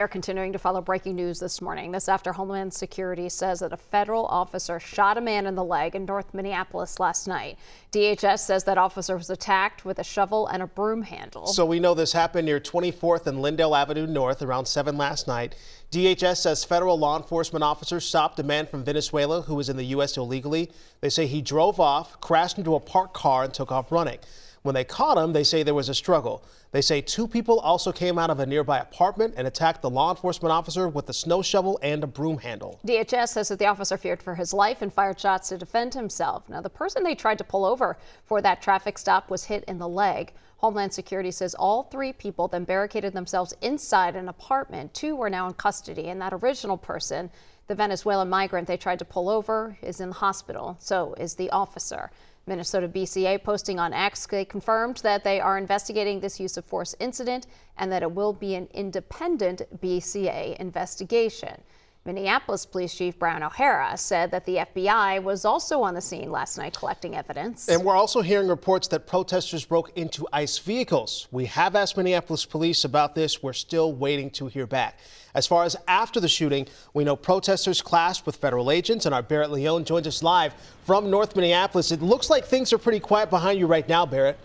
We're continuing to follow breaking news this morning. This after Homeland Security says that a federal officer shot a man in the leg in North Minneapolis last night. DHS says that officer was attacked with a shovel and a broom handle. So we know this happened near 24th and Lindale Avenue North around 7 last night. DHS says federal law enforcement officers stopped a man from Venezuela who was in the U.S. illegally. They say he drove off, crashed into a parked car and took off running. When they caught him, they say there was a struggle. They say 2 people also came out of a nearby apartment and attacked the law enforcement officer with a snow shovel and a broom handle. DHS says that the officer feared for his life and fired shots to defend himself. Now, the person they tried to pull over for that traffic stop was hit in the leg. Homeland Security says all 3 people then barricaded themselves inside an apartment. 2 are now in custody, and that original person, the Venezuelan migrant they tried to pull over, is in the hospital. So is the officer. Minnesota BCA posting on X, they confirmed that they are investigating this use of force incident and that it will be an independent BCA investigation. Minneapolis Police Chief Brian O'Hara said that the FBI was also on the scene last night collecting evidence. And we're also hearing reports that protesters broke into ICE vehicles. We have asked Minneapolis police about this. We're still waiting to hear back. As far as after the shooting, we know protesters clashed with federal agents, and our Barrett Leone joins us live from North Minneapolis. It looks like things are pretty quiet behind you right now, Barrett.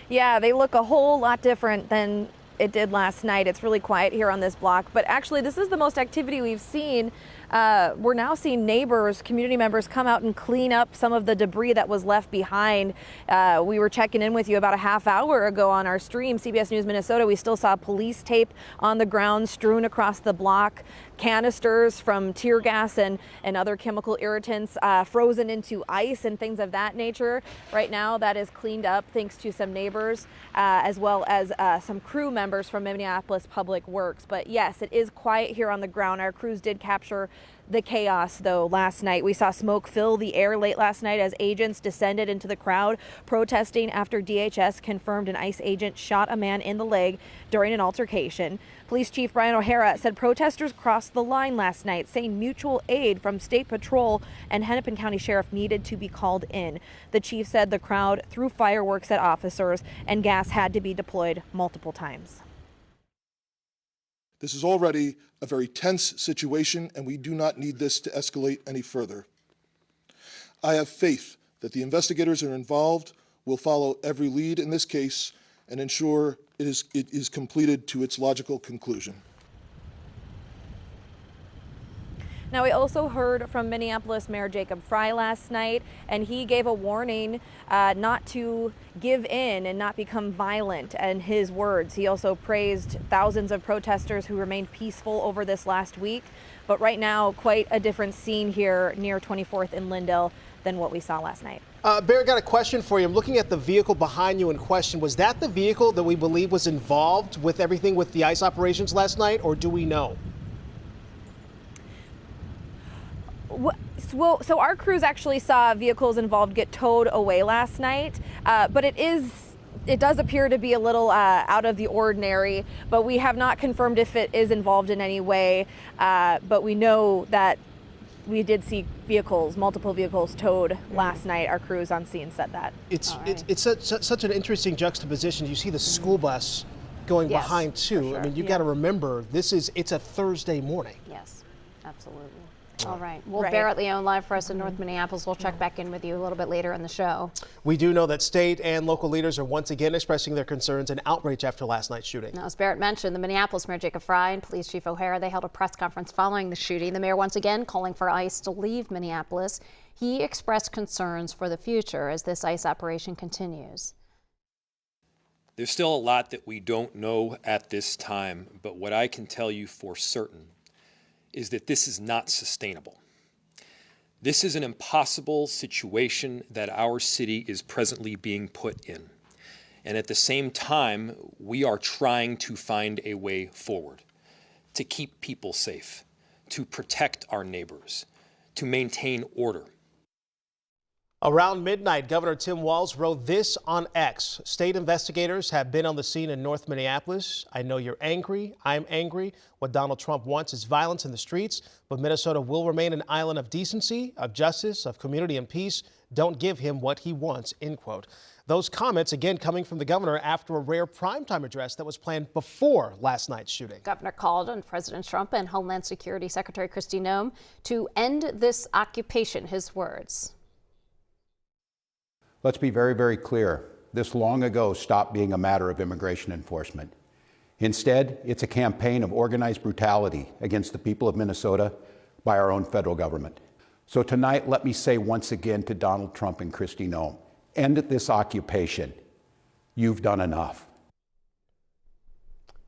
Yeah, they look a whole lot different than it did last night. It's really quiet here on this block, but actually this is the most activity we've seen. We're now seeing neighbors, community members come out and clean up some of the debris that was left behind. We were checking in with you about a half hour ago on our stream, CBS News Minnesota. We still saw police tape on the ground strewn across the block, canisters from tear gas and other chemical irritants frozen into ice and things of that nature. Right now that is cleaned up thanks to some neighbors as well as some crew members from Minneapolis Public Works. But yes, it is quiet here on the ground. Our crews did capture the chaos, though, last night. We saw smoke fill the air late last night as agents descended into the crowd protesting after DHS confirmed an ICE agent shot a man in the leg during an altercation. Police Chief Brian O'Hara said protesters crossed the line last night, saying mutual aid from State Patrol and Hennepin County Sheriff needed to be called in. The chief said the crowd threw fireworks at officers and gas had to be deployed multiple times. This is already a very tense situation, and we do not need this to escalate any further. I have faith that the investigators that are involved will follow every lead in this case and ensure it is completed to its logical conclusion. Now, we also heard from Minneapolis Mayor Jacob Frey last night, and he gave a warning not to give in and not become violent. And his words, he also praised thousands of protesters who remained peaceful over this last week. But right now, quite a different scene here near 24th and Lindale than what we saw last night. Barry, got a question for you. I'm looking at the vehicle behind you in question. Was that the vehicle that we believe was involved with everything with the ICE operations last night, or do we know? Well, so our crews actually saw vehicles involved get towed away last night, but it does appear to be a little out of the ordinary, but we have not confirmed if it is involved in any way, but we know that we did see multiple vehicles towed last night. Our crews on scene said that. It's such an interesting juxtaposition. You see the school bus going behind too. Sure. I mean, you've got to remember it's a Thursday morning. Yes, absolutely. All right. Well, Barrett Leone live for us in North Minneapolis. We'll check back in with you a little bit later in the show. We do know that state and local leaders are once again expressing their concerns and outrage after last night's shooting. Now, as Barrett mentioned, the Minneapolis Mayor Jacob Frey and Police Chief O'Hara, they held a press conference following the shooting. The mayor once again calling for ICE to leave Minneapolis. He expressed concerns for the future as this ICE operation continues. There's still a lot that we don't know at this time, but what I can tell you for certain is that this is not sustainable. This is an impossible situation that our city is presently being put in. And at the same time, we are trying to find a way forward to keep people safe, to protect our neighbors, to maintain order. Around midnight, Governor Tim Walz wrote this on X. State investigators have been on the scene in North Minneapolis. I know you're angry. I'm angry. What Donald Trump wants is violence in the streets, but Minnesota will remain an island of decency, of justice, of community and peace. Don't give him what he wants, end quote. Those comments again coming from the governor after a rare primetime address that was planned before last night's shooting. Governor called on President Trump and Homeland Security Secretary Kristi Noem to end this occupation. His words. Let's be very, very clear. This long ago stopped being a matter of immigration enforcement. Instead, it's a campaign of organized brutality against the people of Minnesota by our own federal government. So tonight, let me say once again to Donald Trump and Kristi Noem, end this occupation. You've done enough.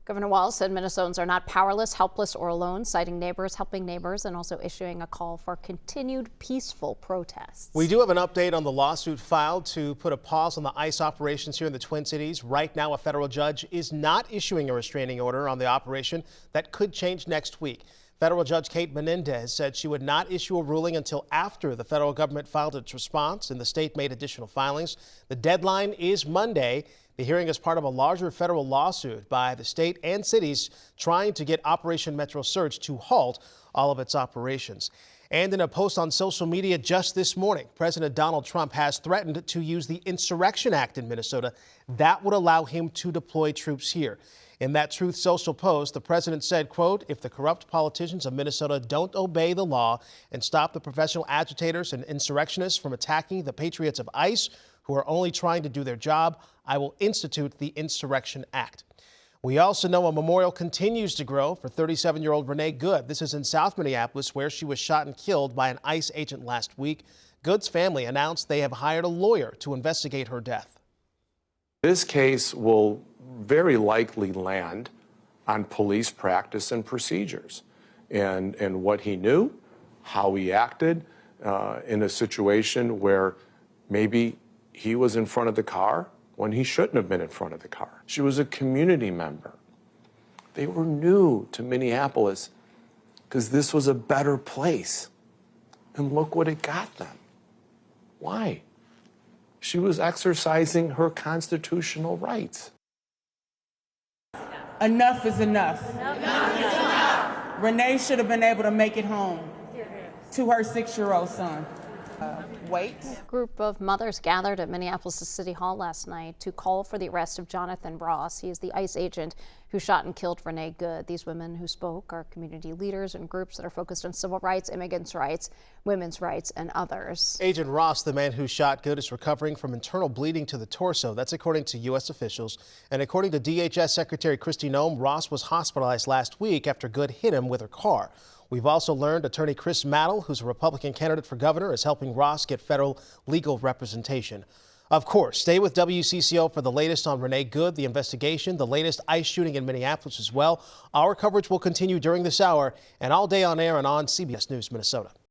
Governor Walz said Minnesotans are not powerless, helpless, or alone, citing neighbors helping neighbors and also issuing a call for continued peaceful protests. We do have an update on the lawsuit filed to put a pause on the ICE operations here in the Twin Cities. Right now, a federal judge is not issuing a restraining order on the operation. That could change next week. Federal Judge Kate Menendez said she would not issue a ruling until after the federal government filed its response and the state made additional filings. The deadline is Monday. The hearing is part of a larger federal lawsuit by the state and cities trying to get Operation Metro Surge to halt all of its operations. And in a post on social media just this morning, President Donald Trump has threatened to use the Insurrection Act in Minnesota. That would allow him to deploy troops here. In that Truth Social post, the president said, quote, if the corrupt politicians of Minnesota don't obey the law and stop the professional agitators and insurrectionists from attacking the patriots of ICE, who are only trying to do their job, I will institute the Insurrection Act. We also know a memorial continues to grow for 37-year-old Renee Good. This is in South Minneapolis, where she was shot and killed by an ICE agent last week. Good's family announced they have hired a lawyer to investigate her death. This case will very likely land on police practice and procedures and what he knew, how he acted in a situation where maybe he was in front of the car when he shouldn't have been in front of the car. She was a community member. They were new to Minneapolis because this was a better place. And look what it got them. Why? She was exercising her constitutional rights. Enough is enough. Enough is enough. Renee should have been able to make it home to her 6-year-old son. Wait. A group of mothers gathered at Minneapolis City Hall last night to call for the arrest of Jonathan Ross. He is the ICE agent who shot and killed Renee Good. These women who spoke are community leaders and groups that are focused on civil rights, immigrants' rights, women's rights, and others. Agent Ross, the man who shot Good, is recovering from internal bleeding to the torso. That's according to U.S. officials. And according to DHS Secretary Kristi Noem, Ross was hospitalized last week after Good hit him with her car. We've also learned attorney Chris Mattel, who's a Republican candidate for governor, is helping Ross get federal legal representation. Of course, stay with WCCO for the latest on Renee Good, the investigation, the latest ICE shooting in Minneapolis as well. Our coverage will continue during this hour and all day on air and on CBS News Minnesota.